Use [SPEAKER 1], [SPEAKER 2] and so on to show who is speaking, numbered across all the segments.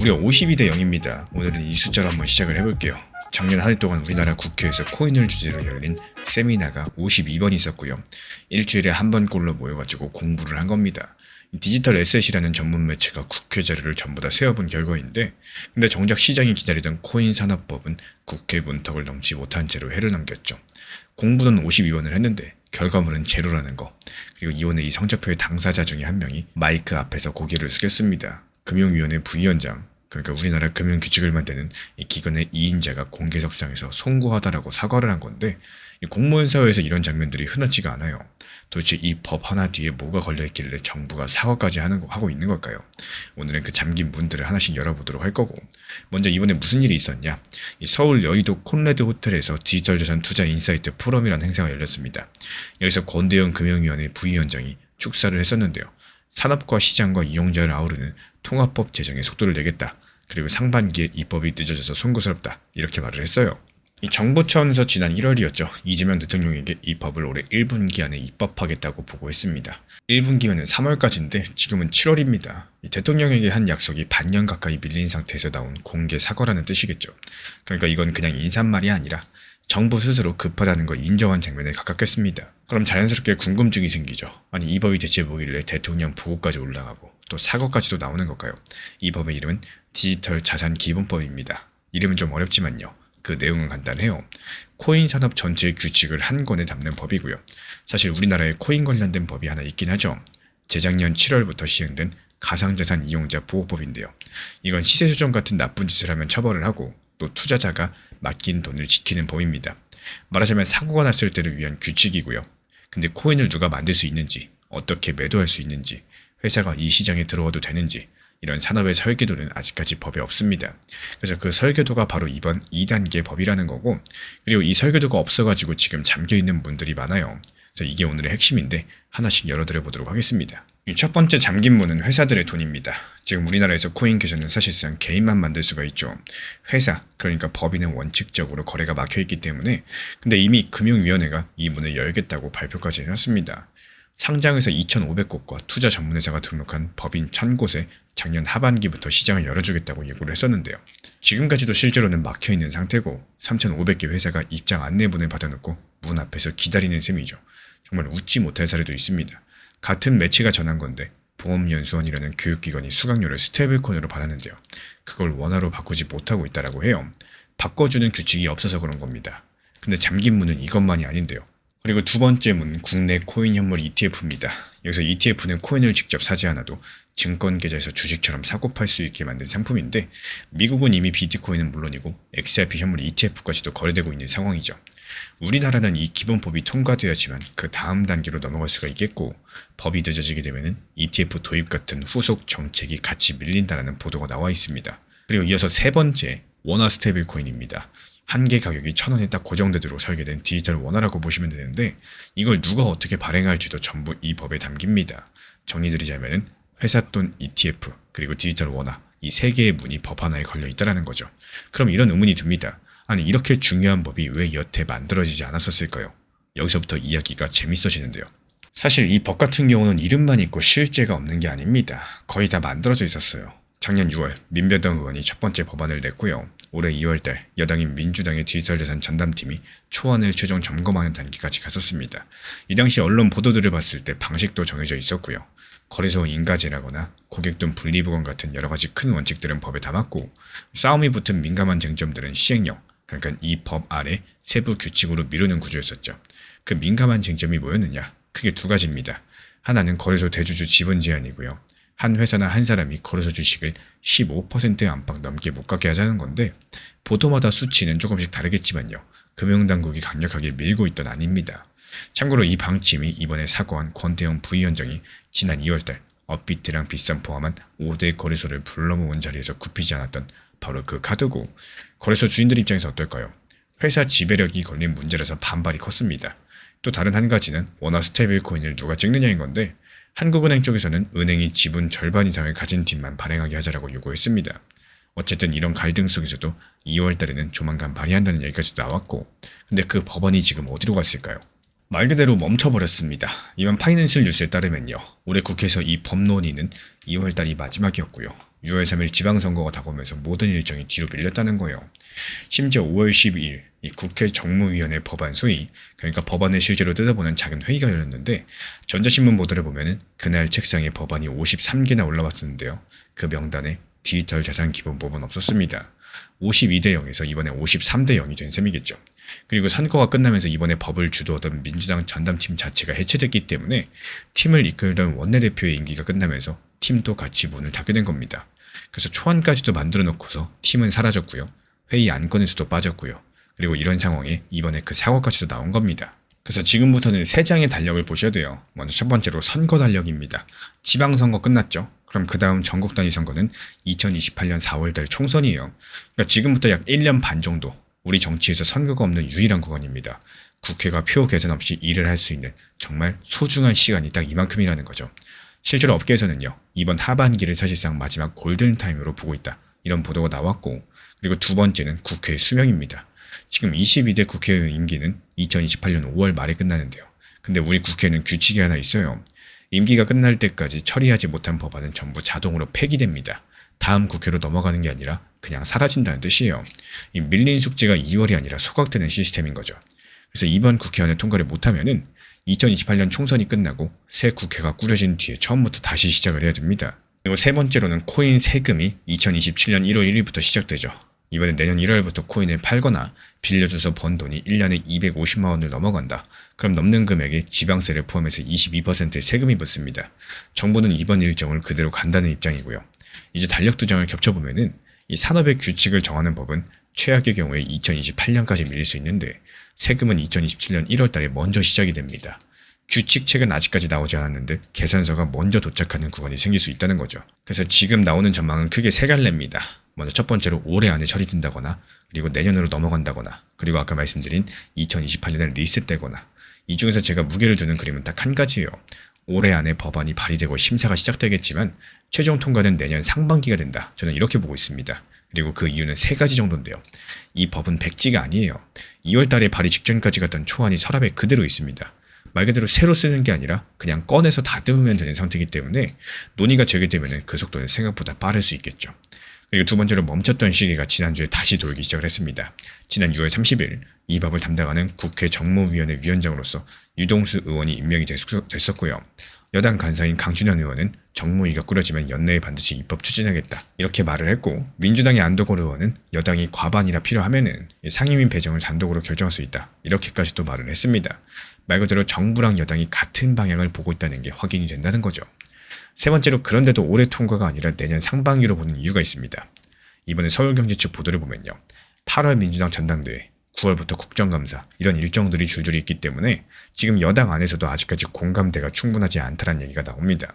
[SPEAKER 1] 무려 52대 0입니다. 오늘은 이 숫자로 한번 시작을 해볼게요. 작년 한 해 동안 우리나라 국회에서 코인을 주제로 열린 세미나가 52번 있었고요. 일주일에 한 번꼴로 모여가지고 공부를 한 겁니다. 디지털 에셋이라는 전문 매체가 국회 자료를 전부 다 세어본 결과인데, 근데 정작 시장이 기다리던 코인 산업법은 국회 문턱을 넘지 못한 채로 해를 넘겼죠. 공부는 52번을 했는데 결과물은 제로라는 거. 그리고 이번에 이 성적표의 당사자 중에 한 명이 마이크 앞에서 고개를 숙였습니다. 금융위원회 부위원장, 그러니까 우리나라 금융규칙을 만드는 이 기관의 2인자가 공개석상에서 송구하다라고 사과를 한 건데, 이 공무원 사회에서 이런 장면들이 흔하지가 않아요. 도대체 이 법 하나 뒤에 뭐가 걸려있길래 정부가 사과까지 하고 있는 걸까요? 오늘은 그 잠긴 문들을 하나씩 열어보도록 할 거고, 먼저 이번에 무슨 일이 있었냐? 이 서울 여의도 콘레드 호텔에서 디지털 자산 투자 인사이트 포럼이라는 행사가 열렸습니다. 여기서 권대영 금융위원회 부위원장이 축사를 했었는데요. 산업과 시장과 이용자를 아우르는 통합법 제정에 속도를 내겠다. 그리고 상반기에 입법이 늦어져서 송구스럽다. 이렇게 말을 했어요. 이 정부 차원에서 지난 1월이었죠. 이재명 대통령에게 이 법을 올해 1분기 안에 입법하겠다고 보고했습니다. 1분기면은 3월까지인데 지금은 7월입니다. 이 대통령에게 한 약속이 반년 가까이 밀린 상태에서 나온 공개 사과라는 뜻이겠죠. 그러니까 이건 그냥 인사말이 아니라 정부 스스로 급하다는 걸 인정한 장면에 가깝겠습니다. 그럼 자연스럽게 궁금증이 생기죠. 아니, 이 법이 대체 뭐길래 대통령 보고까지 올라가고 또 사과까지도 나오는 걸까요? 이 법의 이름은 디지털 자산 기본법입니다. 이름은 좀 어렵지만요. 그 내용은 간단해요. 코인 산업 전체의 규칙을 한 권에 담는 법이고요. 사실 우리나라에 코인 관련된 법이 하나 있긴 하죠. 재작년 7월부터 시행된 가상자산 이용자 보호법인데요. 이건 시세 조정 같은 나쁜 짓을 하면 처벌을 하고 또 투자자가 맡긴 돈을 지키는 법입니다. 말하자면 사고가 났을 때를 위한 규칙이고요. 근데 코인을 누가 만들 수 있는지, 어떻게 매도할 수 있는지, 회사가 이 시장에 들어와도 되는지, 이런 산업의 설계도는 아직까지 법에 없습니다. 그래서 그 설계도가 바로 이번 2단계 법이라는 거고, 그리고 이 설계도가 없어가지고 지금 잠겨있는 문들이 많아요. 그래서 이게 오늘의 핵심인데 하나씩 열어드려 보도록 하겠습니다. 이 첫 번째 잠긴 문은 회사들의 돈입니다. 지금 우리나라에서 코인 계좌는 사실상 개인만 만들 수가 있죠. 회사, 그러니까 법인은 원칙적으로 거래가 막혀있기 때문에, 근데 이미 금융위원회가 이 문을 열겠다고 발표까지 해놨습니다. 상장에서 2,500곳과 투자 전문회사가 등록한 법인 1,000곳에 작년 하반기부터 시장을 열어주겠다고 예고를 했었는데요. 지금까지도 실제로는 막혀있는 상태고 3,500개 회사가 입장 안내문을 받아놓고 문 앞에서 기다리는 셈이죠. 정말 웃지 못할 사례도 있습니다. 같은 매체가 전한 건데 보험연수원이라는 교육기관이 수강료를 스테이블코인으로 받았는데요. 그걸 원화로 바꾸지 못하고 있다라고 해요. 바꿔주는 규칙이 없어서 그런 겁니다. 근데 잠긴 문은 이것만이 아닌데요. 그리고 두 번째 문, 국내 코인 현물 ETF입니다. 여기서 ETF는 코인을 직접 사지 않아도 증권 계좌에서 주식처럼 사고 팔 수 있게 만든 상품인데, 미국은 이미 비트코인은 물론이고 XRP 현물 ETF까지도 거래되고 있는 상황이죠. 우리나라는 이 기본법이 통과되어야지만 그 다음 단계로 넘어갈 수가 있겠고, 법이 늦어지게 되면 ETF 도입 같은 후속 정책이 같이 밀린다는 보도가 나와 있습니다. 그리고 이어서 세 번째, 원화 스테이블 코인입니다. 한 개 가격이 1,000원에 딱 고정되도록 설계된 디지털 원화라고 보시면 되는데, 이걸 누가 어떻게 발행할지도 전부 이 법에 담깁니다. 정리드리자면 회사 돈 ETF 그리고 디지털 원화, 이 세 개의 문이 법 하나에 걸려 있다는 거죠. 그럼 이런 의문이 듭니다. 아니, 이렇게 중요한 법이 왜 여태 만들어지지 않았었을까요? 여기서부터 이야기가 재밌어지는데요. 사실 이 법 같은 경우는 이름만 있고 실제가 없는 게 아닙니다. 거의 다 만들어져 있었어요. 작년 6월 민변당 의원이 첫 번째 법안을 냈고요. 올해 2월달 여당인 민주당의 디지털 자산 전담팀이 초안을 최종 점검하는 단계까지 갔었습니다. 이 당시 언론 보도들을 봤을 때 방식도 정해져 있었고요. 거래소 인가제라거나 고객돈 분리보건 같은 여러 가지 큰 원칙들은 법에 담았고, 싸움이 붙은 민감한 쟁점들은 시행령, 그러니까 이 법 아래 세부 규칙으로 미루는 구조였었죠. 그 민감한 쟁점이 뭐였느냐? 크게 두 가지입니다. 하나는 거래소 대주주 지분 제한이고요. 한 회사나 한 사람이 거래소 주식을 15% 안팎 넘게 못 갖게 하자는 건데, 보도마다 수치는 조금씩 다르겠지만요. 금융당국이 강력하게 밀고 있던 안입니다. 참고로 이 방침이 이번에 사과한 권대영 부위원장이 지난 2월달 업비트랑 빗썸 포함한 5대 거래소를 불러 모은 자리에서 굽히지 않았던 바로 그 카드고, 거래소 주인들 입장에서 어떨까요? 회사 지배력이 걸린 문제라서 반발이 컸습니다. 또 다른 한 가지는 원화 스테이블 코인을 누가 찍느냐인 건데, 한국은행 쪽에서는 은행이 지분 절반 이상을 가진 팀만 발행하게 하자라고 요구했습니다. 어쨌든 이런 갈등 속에서도 2월 달에는 조만간 발의한다는 얘기까지 나왔고, 근데 그 법안이 지금 어디로 갔을까요? 말 그대로 멈춰버렸습니다. 이번 파이낸셜 뉴스에 따르면요, 올해 국회에서 이 법 논의는 2월 달이 마지막이었고요. 6월 3일 지방선거가 다가오면서 모든 일정이 뒤로 밀렸다는 거예요. 심지어 5월 12일 이 국회 정무위원회 법안 소위, 그러니까 법안을 실제로 뜯어보는 작은 회의가 열렸는데 전자신문 보도를 보면은 그날 책상에 법안이 53개나 올라왔었는데요. 그 명단에 디지털 자산 기본법은 없었습니다. 52대 0에서 이번에 53대 0이 된 셈이겠죠. 그리고 선거가 끝나면서 이번에 법을 주도하던 민주당 전담팀 자체가 해체됐기 때문에 팀을 이끌던 원내대표의 임기가 끝나면서 팀도 같이 문을 닫게 된 겁니다. 그래서 초안까지도 만들어 놓고서 팀은 사라졌고요. 회의 안건에서도 빠졌고요. 그리고 이런 상황에 이번에 그 사과까지도 나온 겁니다. 그래서 지금부터는 세 장의 달력을 보셔야 돼요. 먼저 첫 번째로 선거 달력입니다. 지방선거 끝났죠. 그럼 그 다음 전국 단위 선거는 2028년 4월달 총선이에요. 그러니까 지금부터 약 1년 반 정도 우리 정치에서 선거가 없는 유일한 구간입니다. 국회가 표 계산 없이 일을 할 수 있는 정말 소중한 시간이 딱 이만큼이라는 거죠. 실제로 업계에서는요, 이번 하반기를 사실상 마지막 골든타임으로 보고 있다, 이런 보도가 나왔고, 그리고 두 번째는 국회의 수명입니다. 지금 22대 국회의원 임기는 2028년 5월 말에 끝나는데요. 근데 우리 국회에는 규칙이 하나 있어요. 임기가 끝날 때까지 처리하지 못한 법안은 전부 자동으로 폐기됩니다. 다음 국회로 넘어가는 게 아니라 그냥 사라진다는 뜻이에요. 이 밀린 숙제가 2월이 아니라 소각되는 시스템인 거죠. 그래서 이번 국회안을 통과를 못하면은 2028년 총선이 끝나고 새 국회가 꾸려진 뒤에 처음부터 다시 시작을 해야 됩니다. 그리고 세 번째로는 코인 세금이 2027년 1월 1일부터 시작되죠. 이번에 내년 1월부터 코인을 팔거나 빌려줘서 번 돈이 1년에 250만 원을 넘어간다. 그럼 넘는 금액에 지방세를 포함해서 22%의 세금이 붙습니다. 정부는 이번 일정을 그대로 간다는 입장이고요. 이제 달력 두 장을 겹쳐보면은 이 산업의 규칙을 정하는 법은 최악의 경우에 2028년까지 밀릴 수 있는데 세금은 2027년 1월 달에 먼저 시작이 됩니다. 규칙책은 아직까지 나오지 않았는데 계산서가 먼저 도착하는 구간이 생길 수 있다는 거죠. 그래서 지금 나오는 전망은 크게 세 갈래입니다. 먼저 첫 번째로 올해 안에 처리된다거나, 그리고 내년으로 넘어간다거나, 그리고 아까 말씀드린 2028년에 리셋되거나. 이 중에서 제가 무게를 두는 그림은 딱 한 가지예요. 올해 안에 법안이 발의되고 심사가 시작되겠지만 최종 통과는 내년 상반기가 된다. 저는 이렇게 보고 있습니다. 그리고 그 이유는 세 가지 정도인데요. 이 법은 백지가 아니에요. 2월 달에 발의 직전까지 갔던 초안이 서랍에 그대로 있습니다. 말 그대로 새로 쓰는 게 아니라 그냥 꺼내서 다듬으면 되는 상태이기 때문에 논의가 재개되면 그 속도는 생각보다 빠를 수 있겠죠. 그리고 두 번째로 멈췄던 시기가 지난주에 다시 돌기 시작을 했습니다. 지난 6월 30일 이 법을 담당하는 국회 정무위원회 위원장으로서 유동수 의원이 임명이 됐었고요. 여당 간사인 강준현 의원은 정무위가 꾸려지면 연내에 반드시 입법 추진하겠다, 이렇게 말을 했고, 민주당의 안도걸 의원은 여당이 과반이나 필요하면은 상임위 배정을 단독으로 결정할 수 있다, 이렇게까지 또 말을 했습니다. 말 그대로 정부랑 여당이 같은 방향을 보고 있다는 게 확인이 된다는 거죠. 세 번째로, 그런데도 올해 통과가 아니라 내년 상반기로 보는 이유가 있습니다. 이번에 서울경제처 보도를 보면요, 8월 민주당 전당대회, 9월부터 국정감사, 이런 일정들이 줄줄이 있기 때문에 지금 여당 안에서도 아직까지 공감대가 충분하지 않다는 얘기가 나옵니다.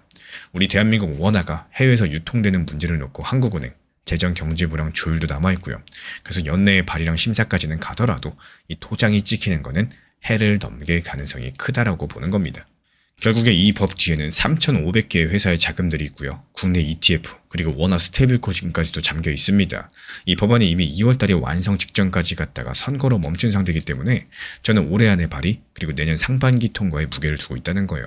[SPEAKER 1] 우리 대한민국 원화가 해외에서 유통되는 문제를 놓고 한국은행, 재정경제부랑 조율도 남아있고요. 그래서 연내에 발의랑 심사까지는 가더라도 이 도장이 찍히는 거는 해를 넘길 가능성이 크다라고 보는 겁니다. 결국에 이 법 뒤에는 3,500개의 회사의 자금들이 있고요. 국내 ETF, 그리고 원화 스테이블코인까지도 잠겨 있습니다. 이 법안이 이미 2월달에 완성 직전까지 갔다가 선거로 멈춘 상태이기 때문에 저는 올해 안에 발의, 그리고 내년 상반기 통과에 무게를 두고 있다는 거예요.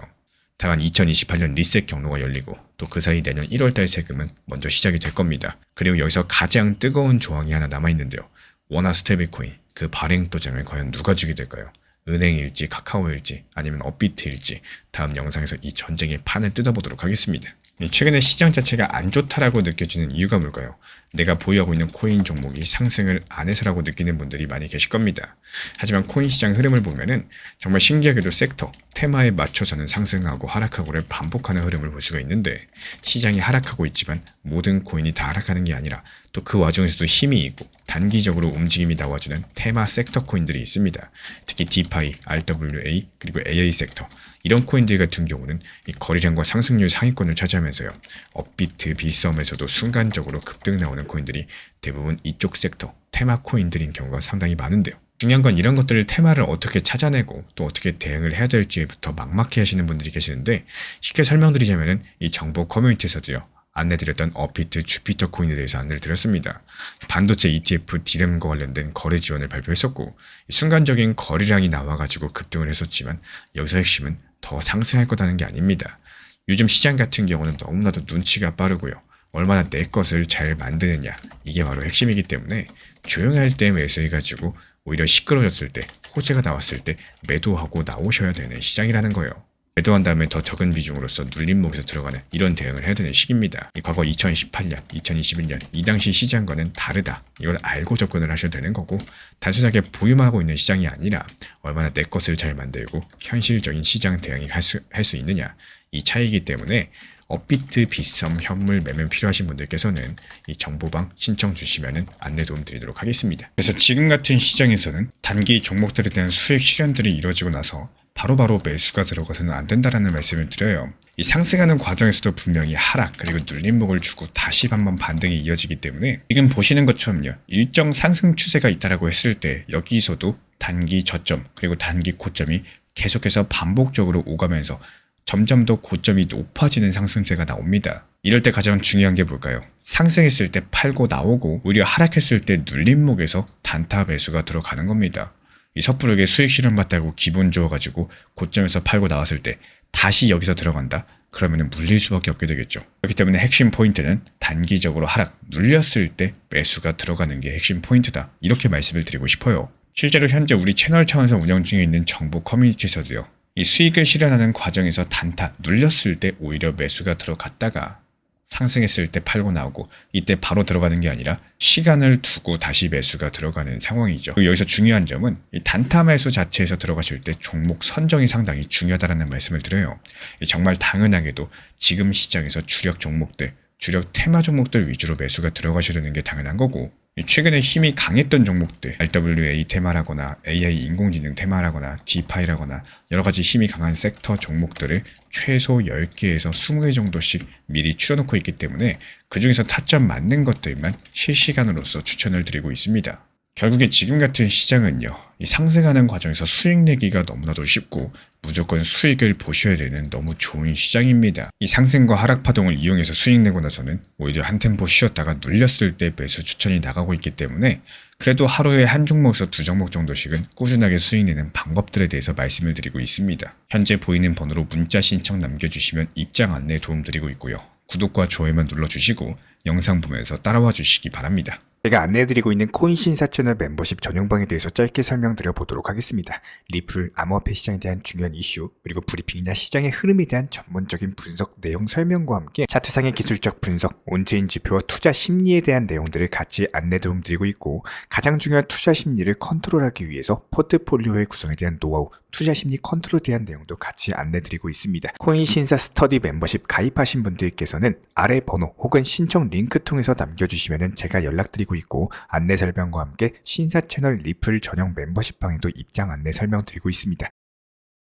[SPEAKER 1] 다만 2028년 리셋 경로가 열리고 또 그 사이 내년 1월달 세금은 먼저 시작이 될 겁니다. 그리고 여기서 가장 뜨거운 조항이 하나 남아있는데요. 원화 스테이블코인, 그 발행 도장을 과연 누가 주게 될까요? 은행일지, 카카오일지, 아니면 업비트일지, 다음 영상에서 이 전쟁의 판을 뜯어보도록 하겠습니다. 최근에 시장 자체가 안 좋다라고 느껴지는 이유가 뭘까요? 내가 보유하고 있는 코인 종목이 상승을 안 해서라고 느끼는 분들이 많이 계실 겁니다. 하지만 코인 시장 흐름을 보면은 정말 신기하게도 섹터, 테마에 맞춰서는 상승하고 하락하고를 반복하는 흐름을 볼 수가 있는데, 시장이 하락하고 있지만 모든 코인이 다 하락하는 게 아니라 또 그 와중에서도 힘이 있고 단기적으로 움직임이 나와주는 테마 섹터 코인들이 있습니다. 특히 디파이, RWA, 그리고 AI 섹터, 이런 코인들 같은 경우는 이 거래량과 상승률 상위권을 차지하면서요, 업비트, 비썸에서도 순간적으로 급등 나오는 코인들이 대부분 이쪽 섹터, 테마 코인들인 경우가 상당히 많은데요. 중요한 건 이런 것들을 테마를 어떻게 찾아내고 또 어떻게 대응을 해야 될지부터 막막해 하시는 분들이 계시는데, 쉽게 설명드리자면은 이 정보 커뮤니티에서도요, 안내드렸던 업비트, 주피터 코인에 대해서 안내를 드렸습니다. 반도체 ETF, 디램과 관련된 거래 지원을 발표했었고, 순간적인 거래량이 나와가지고 급등을 했었지만 여기서 핵심은 더 상승할 거라는 게 아닙니다. 요즘 시장 같은 경우는 너무나도 눈치가 빠르고요. 얼마나 내 것을 잘 만드느냐, 이게 바로 핵심이기 때문에 조용할 때 매수해가지고 오히려 시끄러졌을 때, 호재가 나왔을 때 매도하고 나오셔야 되는 시장이라는 거예요. 매도한 다음에 더 적은 비중으로서 눌림목에서 들어가는 이런 대응을 해야 되는 시기입니다. 과거 2018년, 2021년 이 당시 시장과는 다르다. 이걸 알고 접근을 하셔도 되는 거고, 단순하게 보유하고 있는 시장이 아니라 얼마나 내 것을 잘 만들고 현실적인 시장 대응이 할 수 있느냐, 이 차이이기 때문에 업비트, 빗썸, 현물 매매 필요하신 분들께서는 이 정보방 신청 주시면 안내 도움 드리도록 하겠습니다. 그래서 지금 같은 시장에서는 단기 종목들에 대한 수익 실현들이 이루어지고 나서 바로바로 매수가 들어가서는 안 된다라는 말씀을 드려요. 이 상승하는 과정에서도 분명히 하락 그리고 눌림목을 주고 다시 한번 반등이 이어지기 때문에 지금 보시는 것처럼요, 일정 상승 추세가 있다라고 했을 때 여기서도 단기 저점 그리고 단기 고점이 계속해서 반복적으로 오가면서 점점 더 고점이 높아지는 상승세가 나옵니다. 이럴 때 가장 중요한 게 뭘까요? 상승했을 때 팔고 나오고 오히려 하락했을 때 눌림목에서 단타 매수가 들어가는 겁니다. 이 섣부르게 수익 실현받다고 기분 좋아가지고 고점에서 팔고 나왔을 때 다시 여기서 들어간다? 그러면 물릴 수밖에 없게 되겠죠. 그렇기 때문에 핵심 포인트는 단기적으로 하락, 눌렸을 때 매수가 들어가는 게 핵심 포인트다. 이렇게 말씀을 드리고 싶어요. 실제로 현재 우리 채널 차원에서 운영 중에 있는 정보 커뮤니티에서도요, 이 수익을 실현하는 과정에서 단타, 눌렸을 때 오히려 매수가 들어갔다가 상승했을 때 팔고 나오고 이때 바로 들어가는 게 아니라 시간을 두고 다시 매수가 들어가는 상황이죠. 그리고 여기서 중요한 점은 이 단타 매수 자체에서 들어가실 때 종목 선정이 상당히 중요하다는 말씀을 드려요. 정말 당연하게도 지금 시장에서 주력 종목들, 주력 테마 종목들 위주로 매수가 들어가시려는 게 당연한 거고, 최근에 힘이 강했던 종목들, RWA 테마라거나 AI 인공지능 테마라거나 디파이라거나 여러가지 힘이 강한 섹터 종목들을 최소 10개에서 20개 정도씩 미리 추려놓고 있기 때문에 그 중에서 타점 맞는 것들만 실시간으로서 추천을 드리고 있습니다. 결국에 지금 같은 시장은요, 이 상승하는 과정에서 수익 내기가 너무나도 쉽고 무조건 수익을 보셔야 되는 너무 좋은 시장입니다. 이 상승과 하락 파동을 이용해서 수익 내고 나서는 오히려 한 템포 쉬었다가 눌렸을 때 매수 추천이 나가고 있기 때문에 그래도 하루에 한 종목에서 두 종목 정도씩은 꾸준하게 수익 내는 방법들에 대해서 말씀을 드리고 있습니다. 현재 보이는 번호로 문자 신청 남겨주시면 입장 안내 도움 드리고 있고요. 구독과 좋아요만 눌러주시고 영상 보면서 따라와 주시기 바랍니다.
[SPEAKER 2] 제가 안내해드리고 있는 코인 신사 채널 멤버십 전용방에 대해서 짧게 설명드려 보도록 하겠습니다. 리플, 암호화폐 시장에 대한 중요한 이슈, 그리고 브리핑이나 시장의 흐름에 대한 전문적인 분석 내용 설명과 함께 차트상의 기술적 분석, 온체인 지표와 투자 심리에 대한 내용들을 같이 안내 도움 드리고 있고, 가장 중요한 투자 심리를 컨트롤하기 위해서 포트폴리오의 구성에 대한 노하우, 투자 심리 컨트롤에 대한 내용도 같이 안내 드리고 있습니다. 코인 신사 스터디 멤버십 가입하신 분들께서는 아래 번호 혹은 신청 링크 통해서 남겨주시면 제가 연락드리고 있고, 안내 설명과 함께 신사 채널 리플 전용 멤버십 방에도 입장 안내 설명드리고 있습니다.